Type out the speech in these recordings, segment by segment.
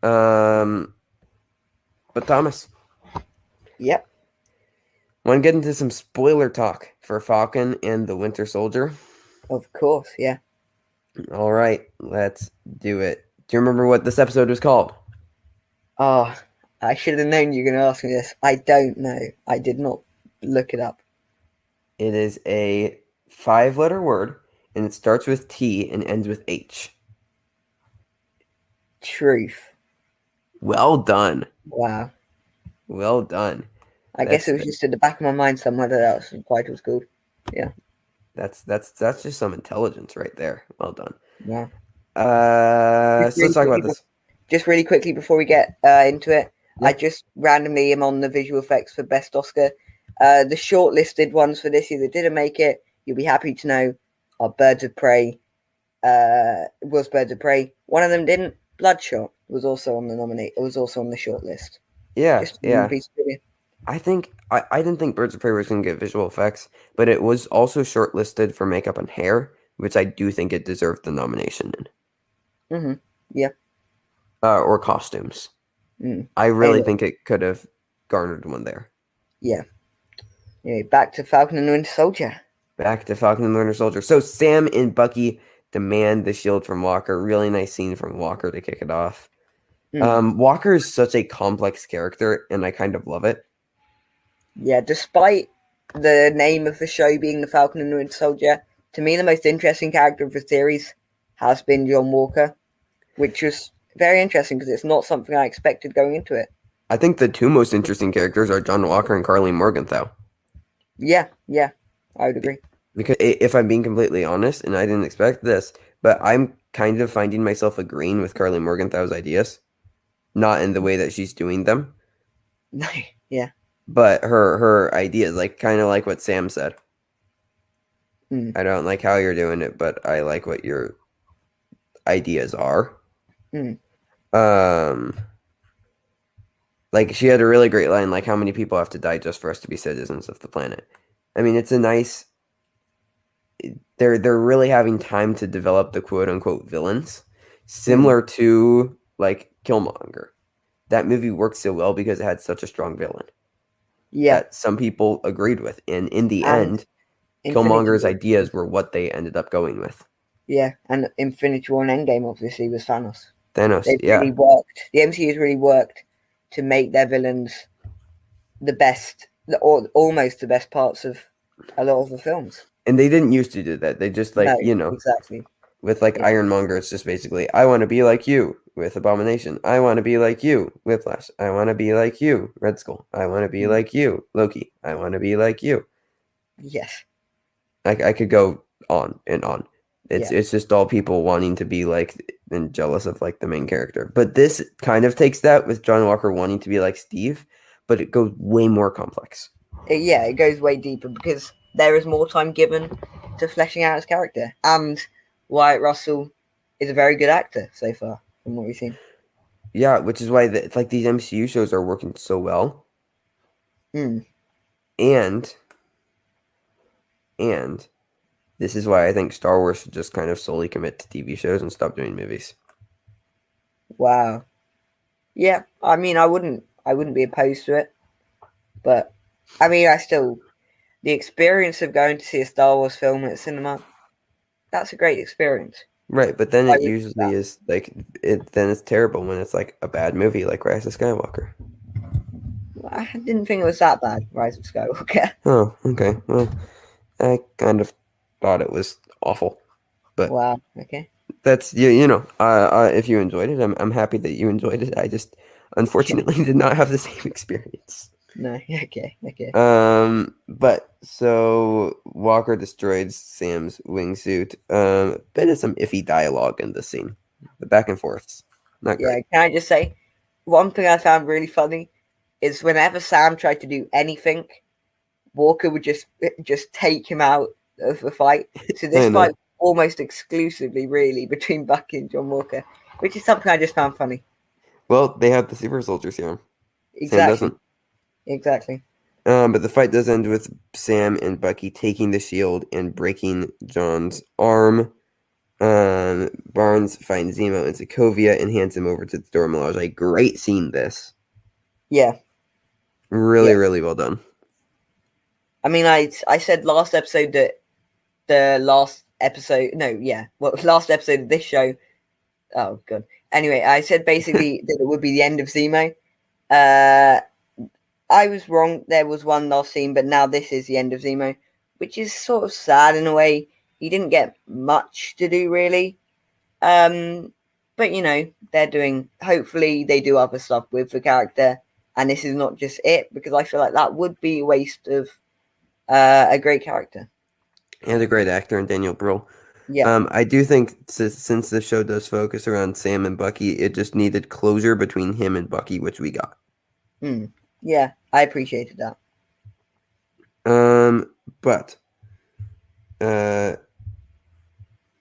Um, but Thomas, Yep, want to get into some spoiler talk for Falcon and the Winter Soldier? of course, yeah. All right, let's do it. Do you remember what this episode was called? Oh, I should have known you were going to ask me this. I don't know. I did not look it up. It is a five-letter word, and it starts with T and ends with H. Truth. Well done. Wow. Well done. I guess That's it was just at the back of my mind somewhere that was quite was called. Yeah. that's just some intelligence right there. Well done. Wow. So let's talk about this. Just really quickly before we get into it, I Yeah. just randomly am on the visual effects for Best Oscar. The shortlisted ones for this year that didn't make it, you'll be happy to know, are Birds of Prey. Was Birds of Prey. One of them didn't. Bloodshot was also on the nominee. It was also on the shortlist. Yeah, Just one yeah. piece of trivia. I didn't think Birds of Prey was going to get visual effects, but it was also shortlisted for makeup and hair, which I do think it deserved the nomination in, Yeah. or costumes. Mm. I really Anyway, think it could have garnered one there. yeah. Anyway, back to Falcon and the Winter Soldier. Back to Falcon and the Winter Soldier. So Sam and Bucky demand the shield from Walker. Really nice scene from Walker to kick it off. Mm. Walker is such a complex character, and I kind of love it. Yeah, despite the name of the show being The Falcon and the Winter Soldier, to me the most interesting character of the series has been John Walker, which was very interesting because it's not something I expected going into it. I think the two most interesting characters are John Walker and Carly Morgenthau. Yeah, I would agree. Because if I'm being completely honest, and I didn't expect this, but I'm kind of finding myself agreeing with Carly Morgenthau's ideas, not in the way that she's doing them, No, yeah. but her ideas, like kind of like what Sam said. Mm. I don't like how you're doing it, but I like what your ideas are. Mm. Um, like she had a really great line, like how many people have to die just for us to be citizens of the planet. I mean, it's a nice. They're really having time to develop the quote unquote villains, Mm. similar to like Killmonger. That movie worked so well because it had such a strong villain Yeah, that some people agreed with, and in the and end, Infinity Killmonger's War. ideas were what they ended up going with. Yeah, and Infinity War and Endgame obviously was Thanos. Thanos, They've yeah, really worked. The MCU has really worked to make their villains the best, or almost the best parts of a lot of the films. and they didn't used to do that. They just No, like exactly. with like Yeah. Ironmonger, it's just basically I want to be like you with Abomination. I want to be like you, Whiplash. I want to be like you, Red Skull. I want to be Mm. like you, Loki. I want to be like you. Yes. I could go on and on. Yeah. It's just all people wanting to be like and jealous of like the main character. But this kind of takes that with John Walker wanting to be like Steve, but it goes way more complex. It goes way deeper because there is more time given to fleshing out his character. And Wyatt Russell is a very good actor so far, from what we've seen. Yeah, which is why it's like these MCU shows are working so well. Mm. And and this is why I think Star Wars should just kind of solely commit to TV shows and stop doing movies. Wow. Yeah, I mean, I wouldn't be opposed to it, but I mean, the experience of going to see a Star Wars film at cinema, that's a great experience. Right, but then I it would do usually that. is like then it's terrible when it's like a bad movie like Rise of Skywalker. I didn't think it was that bad, Rise of Skywalker. Oh, okay. Well, I kind of thought it was awful, but Wow. Okay. that's if you enjoyed it, I'm happy that you enjoyed it. I just Yeah. unfortunately did not have the same experience. No. Okay. Okay. But so Walker destroyed Sam's wingsuit. Bit of some iffy dialogue in the scene. The back and forths. Not Yeah. great. Can I just say one thing I found really funny is whenever Sam tried to do anything, Walker would just take him out of the fight. So this I fight know. was almost exclusively really between Bucky and John Walker, which is something I just found funny. Well, they have the super soldier serum. Sam Exactly. doesn't. Exactly. But the fight does end with Sam and Bucky taking the shield and breaking John's arm. Barnes finds Zemo in Sokovia and hands him over to the Dora Milaje. Great scene, this. Yeah. Really, Yeah. really well done. I mean, I said last episode that last episode of this show. Oh, God. Anyway, I said basically that it would be the end of Zemo. I was wrong. There was one last scene, but now this is the end of Zemo, which is sort of sad in a way. He didn't get much to do, really. But, you know, hopefully they do other stuff with the character, and this is not just it, because I feel like that would be a waste of a great character. And a great actor in Daniel Brühl. Yeah. I do think since the show does focus around Sam and Bucky, it just needed closure between him and Bucky, which we got. Yeah, I appreciated that. But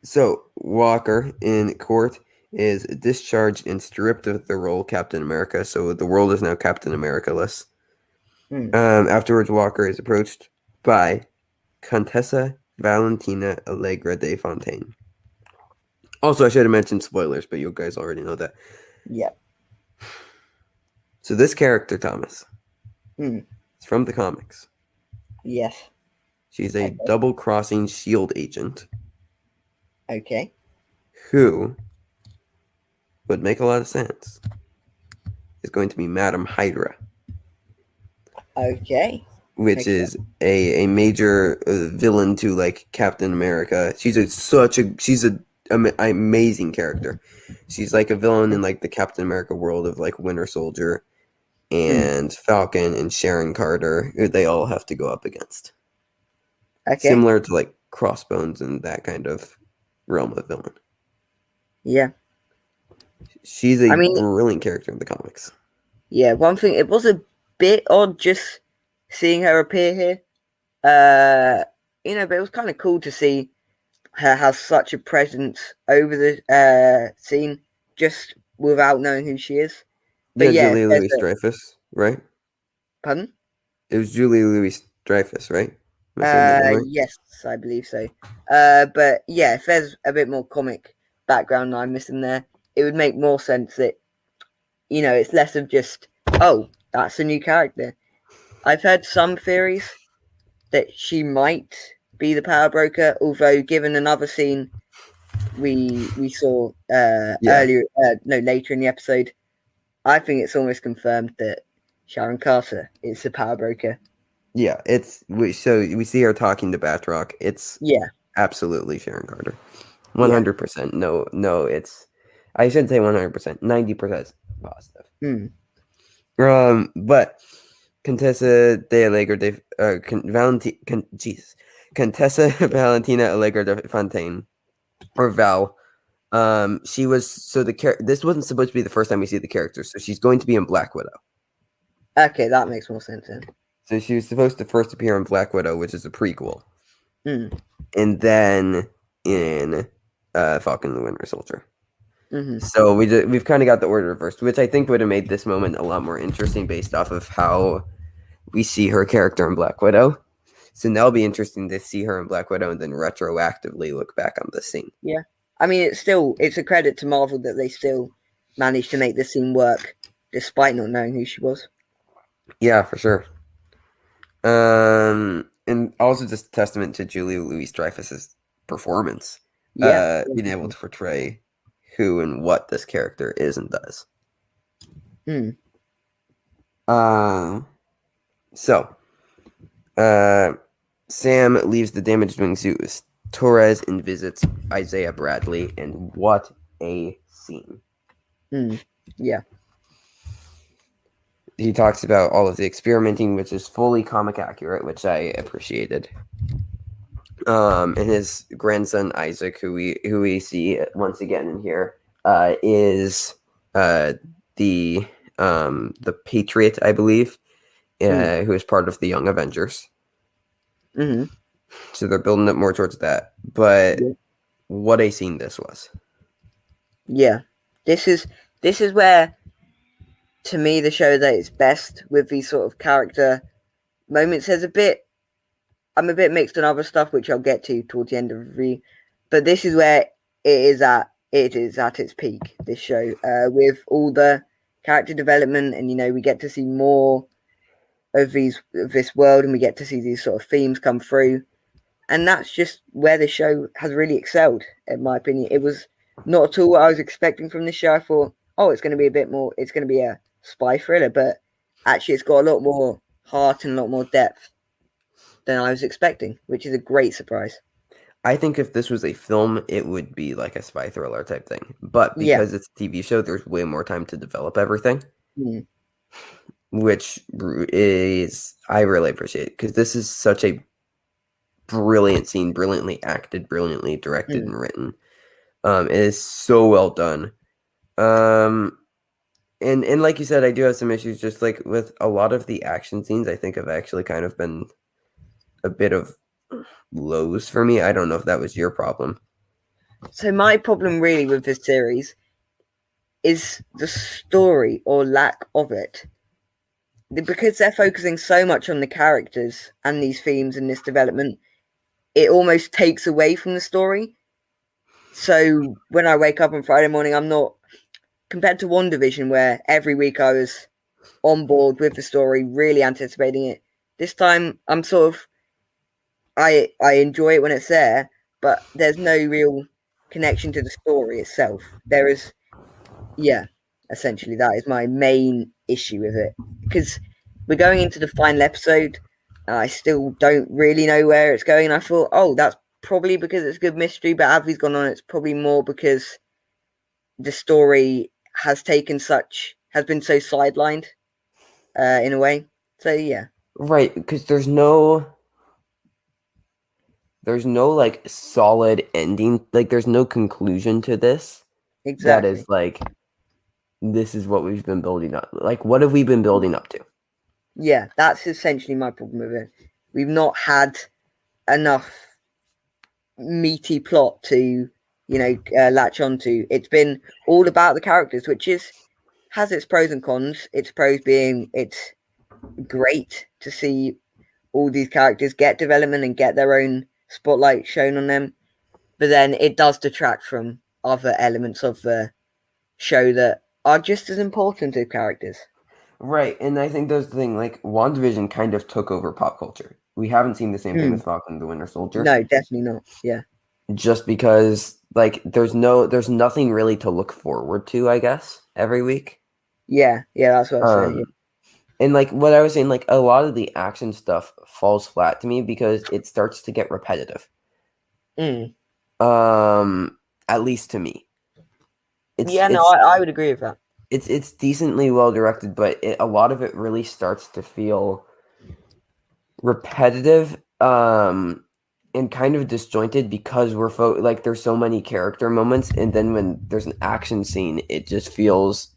so Walker in court is discharged and stripped of the role Captain America. So the world is now Captain America-less. Afterwards, Walker is approached by Contessa Valentina Allegra de Fontaine. Also, I should have mentioned spoilers, but you guys already know that. Yeah. So this character, Thomas, is from the comics. Yes. She's a double-crossing S.H.I.E.L.D. agent. Okay. Who would make a lot of sense. Is going to be Madam Hydra. Okay. Which is a major villain to like Captain America. She's an amazing character. She's like a villain in like the Captain America world of like Winter Soldier and Falcon and Sharon Carter, who they all have to go up against. Okay. Similar to like Crossbones and that kind of realm of villain. Yeah. She's a brilliant character in the comics. Yeah, one thing, it was a bit odd just seeing her appear here. You know, but it was kind of cool to see her have such a presence over the scene just without knowing who she is. But yeah, Julia Louis-Dreyfus, right? Pardon? It was Julia Louis-Dreyfus, right? Right? Yes, I believe so. But yeah, if there's a bit more comic background I'm missing there, it would make more sense that, you know, it's less of just, oh, that's a new character. I've heard some theories that she might be the power broker, although given another scene we saw later in the episode, I think it's almost confirmed that Sharon Carter is the power broker. Yeah, we see her talking to Batroc. It's absolutely Sharon Carter. 100%. No, it's I shouldn't say 100%. 90% positive. But Contessa de Allegra Contessa Valentina Allegra de Fontaine, or Val. She was this wasn't supposed to be the first time we see the character, so she's going to be in Black Widow. Okay, that makes more sense then. So she was supposed to first appear in Black Widow, which is a prequel, and then in Falcon and the Winter Soldier. So we've kind of got the order reversed, which I think would have made this moment a lot more interesting based off of how we see her character in Black Widow. So that'll be interesting to see her in Black Widow and then retroactively look back on this scene. Yeah. I mean, it's a credit to Marvel that they still managed to make this scene work despite not knowing who she was. Yeah, for sure. And also just a testament to Julia Louis-Dreyfus's performance. Being able to portray who and what this character is and does. So, Sam leaves the damaged wingsuit with Torres and visits Isaiah Bradley, and what a scene. Yeah. He talks about all of the experimenting, which is fully comic accurate, which I appreciated. And his grandson Isaac, who we see once again in here, is the Patriot, I believe, who is part of the Young Avengers. So they're building up more towards that. But what a scene this was. Yeah, this is where, to me, the show that it's best with these sort of character moments. I'm a bit mixed on other stuff, which I'll get to towards the end of the review. But this is where it is at its peak, this show, with all the character development, and we get to see more of this world, and we get to see these sort of themes come through, and that's just where the show has really excelled, in my opinion. It was not at all what I was expecting from this show. I thought, oh, it's going to be it's going to be a spy thriller, but actually it's got a lot more heart and a lot more depth than I was expecting, which is a great surprise. I think if this was a film, it would be like a spy thriller type thing. But because it's a TV show, there's way more time to develop everything, which is I really appreciate, because this is such a brilliant scene, brilliantly acted, brilliantly directed and written. It is so well done. And like you said, I do have some issues just like with a lot of the action scenes. I think have actually kind of been a bit of lows for me. I don't know if that was your problem. So my problem really with this series is the story or lack of it. Because they're focusing so much on the characters and these themes and this development, it almost takes away from the story. So when I wake up on Friday morning, I'm not, compared to WandaVision, where every week I was on board with the story, really anticipating it. This time I'm sort of, I enjoy it when it's there, but there's no real connection to the story itself. There is, essentially that is my main issue with it, because we're going into the final episode. I still don't really know where it's going. I thought, oh, that's probably because it's good mystery, but as we've gone on, it's probably more because the story has been so sidelined in a way. So yeah, right, because there's no like solid ending, like there's no conclusion to this. exactly. That is like, this is what we've been building up. Like, what have we been building up to? Yeah, that's essentially my problem with it. We've not had enough meaty plot to latch onto. It's been all about the characters, which has its pros and cons. Its pros being it's great to see all these characters get development and get their own spotlight shown on them, but then it does detract from other elements of the show that are just as important as characters. Right, and I think that's the thing, like, WandaVision kind of took over pop culture. We haven't seen the same thing with Falcon and the Winter Soldier. No, definitely not. Yeah. Just because, like, there's nothing really to look forward to, I guess, every week. Yeah, that's what I'm saying. Yeah. And, like, what I was saying, like, a lot of the action stuff falls flat to me because it starts to get repetitive. At least to me. I would agree with that. It's decently well directed, but a lot of it really starts to feel repetitive and kind of disjointed because like there's so many character moments, and then when there's an action scene, it just feels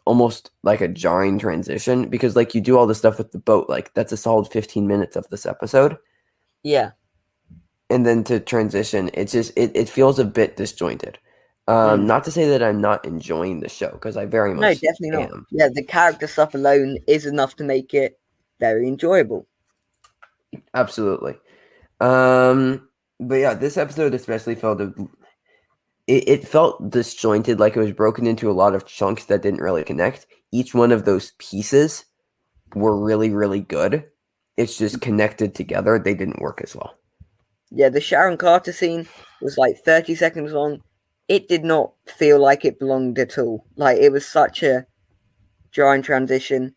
almost like a jarring transition because like you do all the stuff with the boat, like that's a solid 15 minutes of this episode. Yeah. And then to transition, it's just it feels a bit disjointed. Not to say that I'm not enjoying the show, because I very much definitely not. Yeah, the character stuff alone is enough to make it very enjoyable. Absolutely. But yeah, this episode especially felt it felt disjointed, like it was broken into a lot of chunks that didn't really connect. Each one of those pieces were really, really good. It's just connected together. They didn't work as well. Yeah, the Sharon Carter scene was like 30 seconds long. It did not feel like it belonged at all. Like, it was such a jarring transition.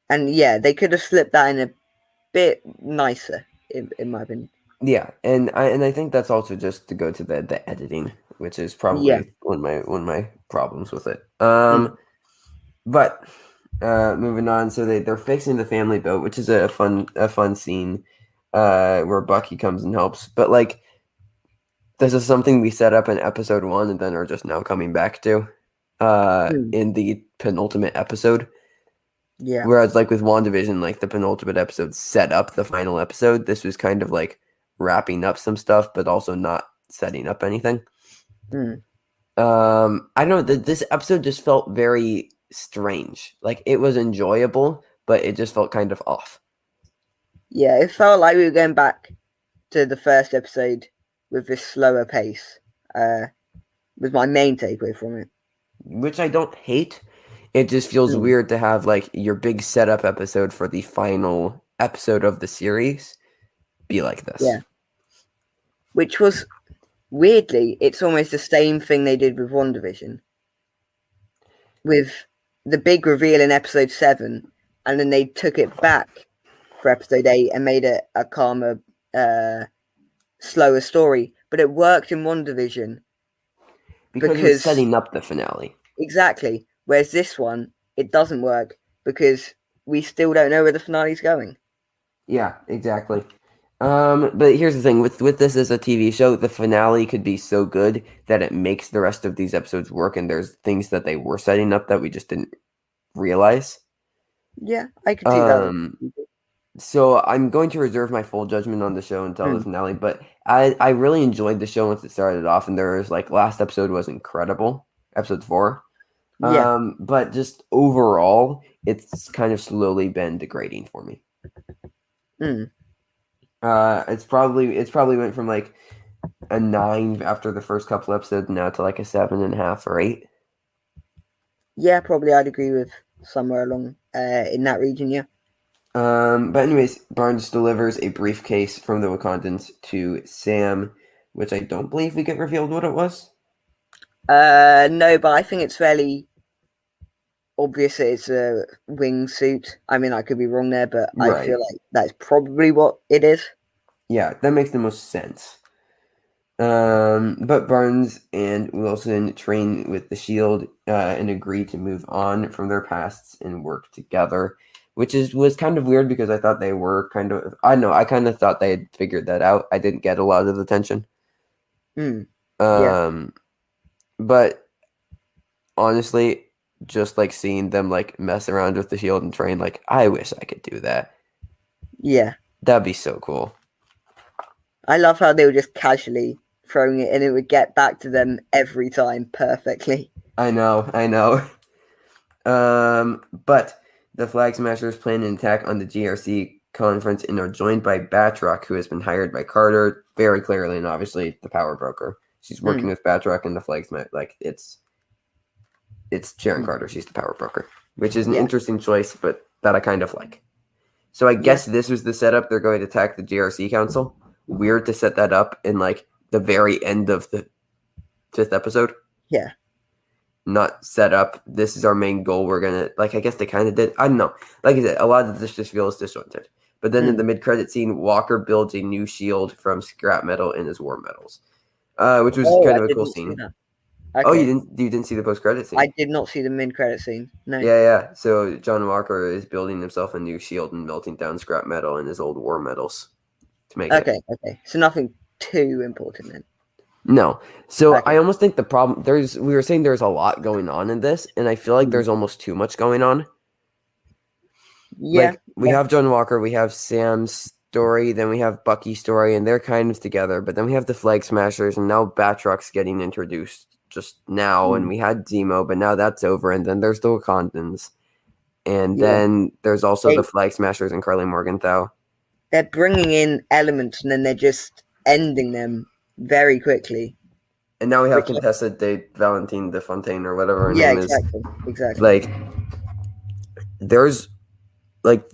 And yeah, they could have slipped that in a bit nicer, in my opinion. Yeah, and I think that's also just to go to the editing, which is probably one of my problems with it. But moving on, so they're fixing the family boat, which is a fun scene where Bucky comes and helps. But like, this is something we set up in episode 1 and then are just now coming back to in the penultimate episode. Yeah. Whereas like with WandaVision, like the penultimate episode set up the final episode. This was kind of like wrapping up some stuff, but also not setting up anything. I don't know. This episode just felt very strange. Like, it was enjoyable, but it just felt kind of off. Yeah, it felt like we were going back to the first episode with this slower pace. was my main takeaway from it. Which I don't hate. It just feels weird to have like your big setup episode for the final episode of the series be like this. Yeah. Which was, weirdly, it's almost the same thing they did with WandaVision. With the big reveal in episode 7, and then they took it back for episode 8 and made it a calmer, slower story. But it worked in WandaVision. Because it was setting up the finale. Exactly. Whereas this one, it doesn't work because we still don't know where the finale's going. Yeah, exactly. But here's the thing. With this as a TV show, the finale could be so good that it makes the rest of these episodes work, and there's things that they were setting up that we just didn't realize. Yeah, I could see that. So I'm going to reserve my full judgment on the show until the finale, but I really enjoyed the show once it started off, and there was like last episode was incredible, episode 4. Yeah. But just overall, it's kind of slowly been degrading for me. It's probably went from like a 9 after the first couple episodes now to like a 7.5 or 8. Yeah, probably I'd agree with somewhere along in that region, yeah. But anyways, Barnes delivers a briefcase from the Wakandans to Sam, which I don't believe we get revealed what it was. No, but I think it's fairly obvious that it's a wingsuit. I mean, I could be wrong there, but I feel like that's probably what it is. Yeah, that makes the most sense. But Barnes and Wilson train with the Shield and agree to move on from their pasts and work together, which was kind of weird because I thought they were kind of. I kind of thought they had figured that out. I didn't get a lot of the tension. Yeah. But honestly, just like seeing them like mess around with the Shield and train, like I wish I could do that. Yeah, that'd be so cool. I love how they were just casually throwing it and it would get back to them every time perfectly. I know. But the Flag Smashers plan an attack on the GRC conference and are joined by Batroc, who has been hired by Carter, very clearly and obviously the power broker. She's working with Batroc and the Flag Smash. Like it's Sharon Carter. She's the power broker, which is an interesting choice, but that I kind of like. So I guess this was the setup. They're going to attack the GRC council. Weird to set that up in like the very end of the 5th episode. Yeah. Not set up. This is our main goal. We're gonna I guess they kind of did. I don't know. Like I said, a lot of this just feels disjointed. But then in the mid-credit scene, Walker builds a new shield from scrap metal in his war metals, which was kind of a cool scene. Okay. Oh, you didn't see the post-credit scene? I did not see the mid-credit scene. No. Yeah. So John Walker is building himself a new shield and melting down scrap metal in his old war metals to make it. Okay. So nothing too important then. No. So I almost think the problem we were saying there's a lot going on in this, and I feel like there's almost too much going on. Yeah. Like, we have John Walker, we have Sam's story, then we have Bucky's story, and they're kind of together, but then we have the Flag Smashers, and now Batroc's getting introduced just now, and we had Zemo, but now that's over, and then there's the Wakandans, and then there's also the Flag Smashers and Carly Morgenthau. They're bringing in elements, and then they're just ending them very quickly. And now we have Contessa de Valentine de Fontaine, or whatever her name is. Exactly. Like, there's, like,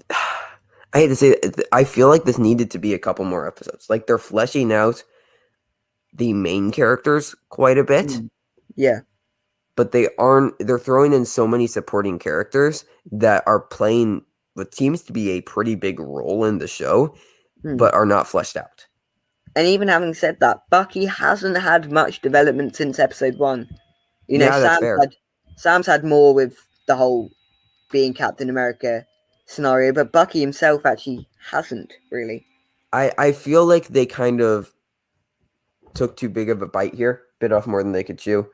I hate to say it, I feel like this needed to be a couple more episodes. Like, they're fleshing out the main characters quite a bit. Yeah. But they're throwing in so many supporting characters that are playing what seems to be a pretty big role in the show, but are not fleshed out. And even having said that, Bucky hasn't had much development since episode 1. You know, Sam's had more with the whole being Captain America scenario, but Bucky himself actually hasn't really. I feel like they kind of took too big of a bite here, bit off more than they could chew.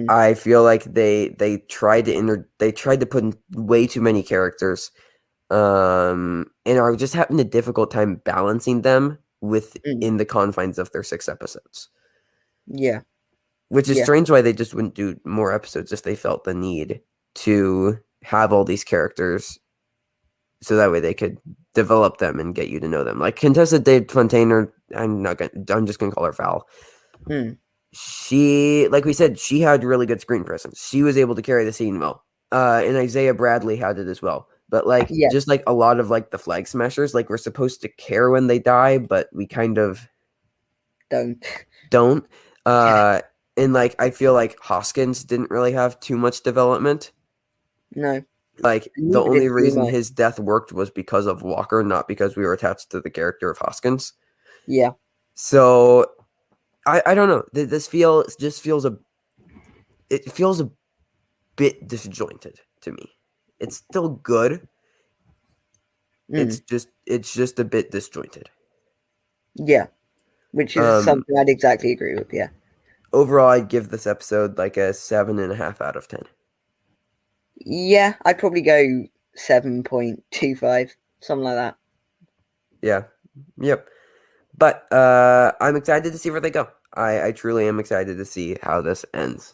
I feel like they tried to put in way too many characters, and are just having a difficult time balancing them within the confines of their 6 episodes. Yeah. Which is strange why they just wouldn't do more episodes if they felt the need to have all these characters so that way they could develop them and get you to know them. Like Contessa de Fontaine, I'm just going to call her Val. she, like we said, she had really good screen presence. She was able to carry the scene well. And Isaiah Bradley had it as well. But like, just like a lot of like the flag smashers, like we're supposed to care when they die, but we kind of don't. And like, I feel like Hoskins didn't really have too much development. No. Like the only reason his death worked was because of Walker, not because we were attached to the character of Hoskins. Yeah. So I don't know. This feels a bit disjointed to me. It's still good. It's just a bit disjointed. Yeah. Which is something I'd exactly agree with, yeah. Overall, I'd give this episode like a 7.5 out of 10. Yeah, I'd probably go 7.25, something like that. Yeah. Yep. But I'm excited to see where they go. I truly am excited to see how this ends.